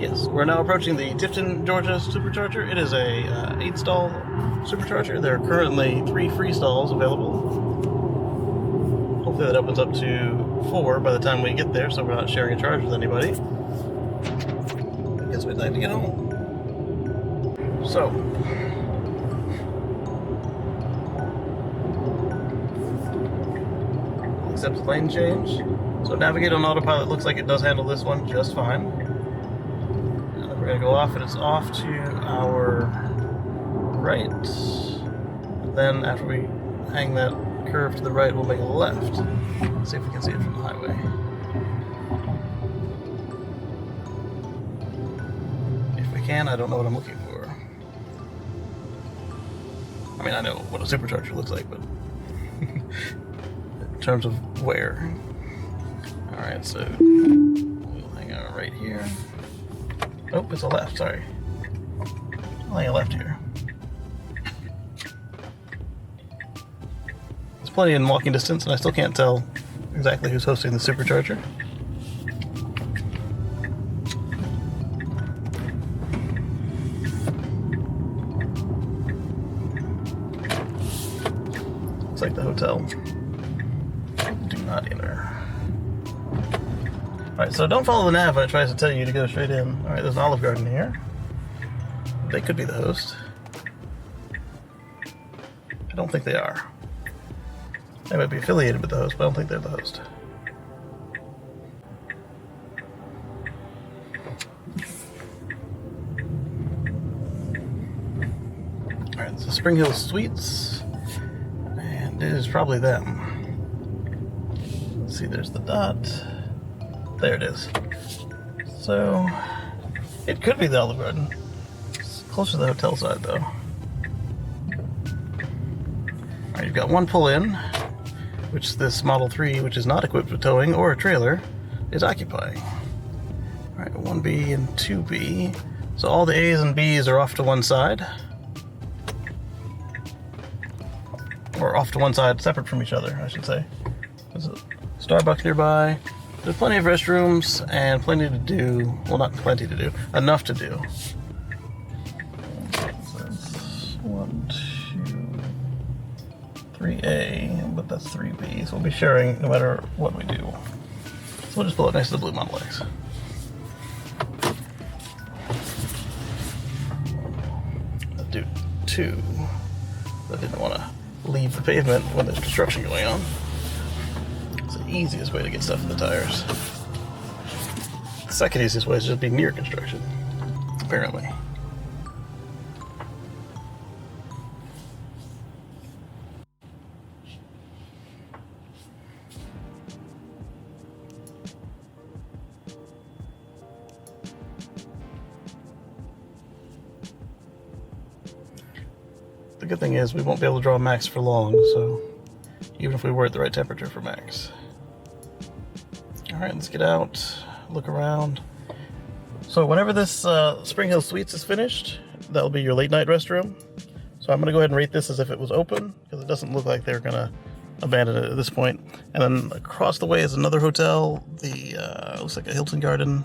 Yes, we're now approaching the Tifton, Georgia Supercharger. It is a 8-stall supercharger. There are currently 3 free stalls available. Hopefully that opens up to 4 by the time we get there, so we're not sharing a charge with anybody. I guess we'd like to get home. So, accept the lane change. So navigate on autopilot looks like it does handle this one just fine. And then we're going to go off, and it's off to our right. And then after we hang that curve to the right, we'll make a left. Let's see if we can see it from the highway. If we can, I don't know what I'm looking for. I mean, I know what a supercharger looks like, but in terms of where. Alright, so we'll hang out right here. Oh, it's a left, sorry. I'll hang a left here. There's plenty in walking distance, and I still can't tell exactly who's hosting the supercharger. Looks like the hotel. Do not enter. Alright, so don't follow the nav when it tries to tell you to go straight in. Alright, there's an Olive Garden here. They could be the host. I don't think they are. They might be affiliated with the host, but I don't think they're the host. Alright, so Spring Hill Suites. And it is probably them. Let's see, there's the dot. There it is. So, it could be the Olive Garden. It's closer to the hotel side, though. Alright, you've got one pull-in, which this Model 3, which is not equipped with towing or a trailer, is occupying. Alright, 1B and 2B. So all the A's and B's are off to one side. Or off to one side, separate from each other, I should say. There's a Starbucks nearby. There's plenty of restrooms and plenty to do. Well, not plenty to do, enough to do. So that's 1, 2, 3A, but that's 3B. So we'll be sharing no matter what we do. So we'll just pull it next to the blue Model X. Let's do 2. I didn't want to leave the pavement when there's construction going on. It's the easiest way to get stuff in the tires. The second easiest way is just be near construction, apparently. The good thing is we won't be able to draw max for long, so even if we were at the right temperature for max. Alright, let's get out, look around. So whenever this Spring Hill Suites is finished, that'll be your late night restroom. So I'm going to go ahead and rate this as if it was open, because it doesn't look like they're going to abandon it at this point. And then across the way is another hotel, the looks like a Hilton Garden.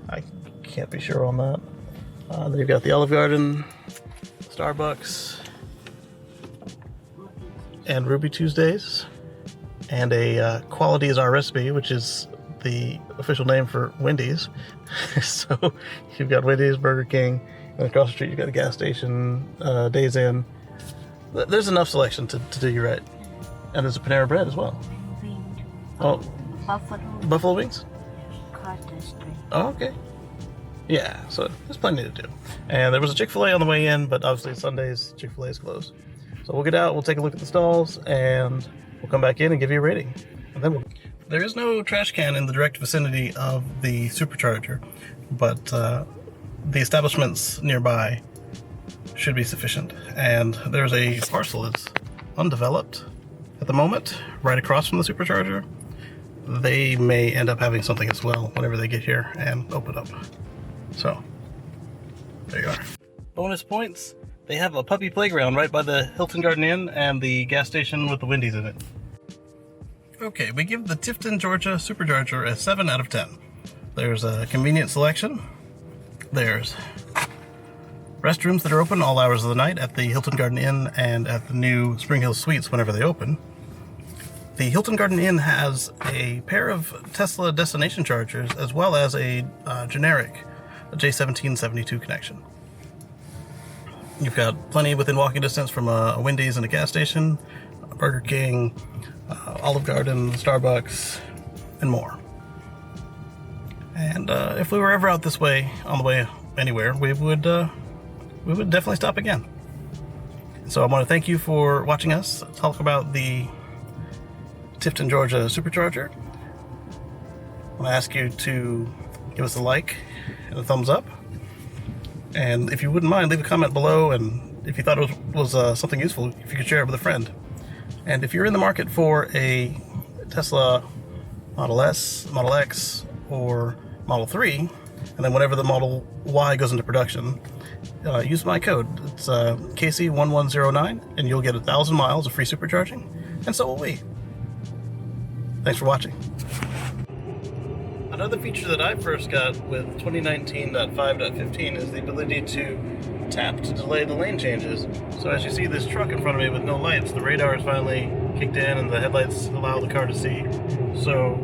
I can't be sure on that. Then you've got the Olive Garden, Starbucks, and Ruby Tuesdays, and a Quality is Our Recipe, which is the official name for Wendy's. So you've got Wendy's, Burger King, and across the street you've got a gas station, Days Inn. There's enough selection to do you right. And there's a Panera Bread as well. Oh, Buffalo Wings? Oh, okay. Yeah, so there's plenty to do. And there was a Chick-fil-A on the way in, but obviously Sundays Chick-fil-A is closed. So we'll get out, we'll take a look at the stalls, and we'll come back in and give you a rating. And then there is no trash can in the direct vicinity of the supercharger, but the establishments nearby should be sufficient. And there's a parcel that's undeveloped at the moment, right across from the supercharger. They may end up having something as well whenever they get here and open up. So, there you are. Bonus points. They have a puppy playground right by the Hilton Garden Inn and the gas station with the Wendy's in it. Okay, we give the Tifton, Georgia Supercharger a 7 out of 10. There's a convenient selection. There's restrooms that are open all hours of the night at the Hilton Garden Inn and at the new Spring Hill Suites whenever they open. The Hilton Garden Inn has a pair of Tesla destination chargers as well as a generic J1772 connection. You've got plenty within walking distance from a Wendy's and a gas station, a Burger King, Olive Garden, Starbucks, and more. And if we were ever out this way, on the way anywhere, we would definitely stop again. So I want to thank you for watching us talk about the Tifton, Georgia Supercharger. I want to ask you to give us a like and a thumbs up. And if you wouldn't mind, leave a comment below, and if you thought it was something useful, if you could share it with a friend. And if you're in the market for a Tesla Model S, Model X, or Model 3, and then whenever the Model Y goes into production, use my code. It's Kacey1109, and you'll get 1,000 miles of free supercharging, and so will we. Thanks for watching. Another feature that I first got with 2019.5.15 is the ability to tap to delay the lane changes. So as you see this truck in front of me with no lights, the radar is finally kicked in and the headlights allow the car to see. So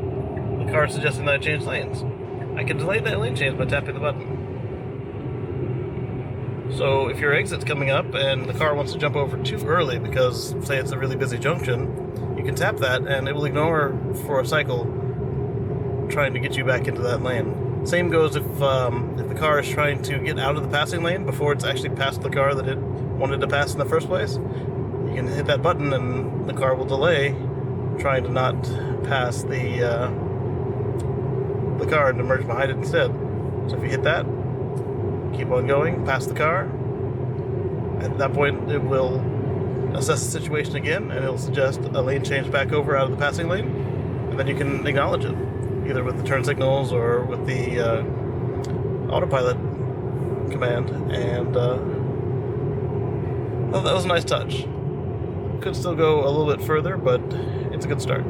the car is suggesting that I change lanes. I can delay that lane change by tapping the button. So if your exit's coming up and the car wants to jump over too early because, say, it's a really busy junction, you can tap that and it will ignore for a cycle trying to get you back into that lane. Same goes if the car is trying to get out of the passing lane before it's actually passed the car that it wanted to pass in the first place. You can hit that button and the car will delay, trying to not pass the car and to merge behind it instead. So if you hit that, keep on going, pass the car. At that point, it will assess the situation again, and it'll suggest a lane change back over out of the passing lane, and then you can acknowledge it, either with the turn signals or with the autopilot command. And well, that was a nice touch. Could still go a little bit further, but it's a good start.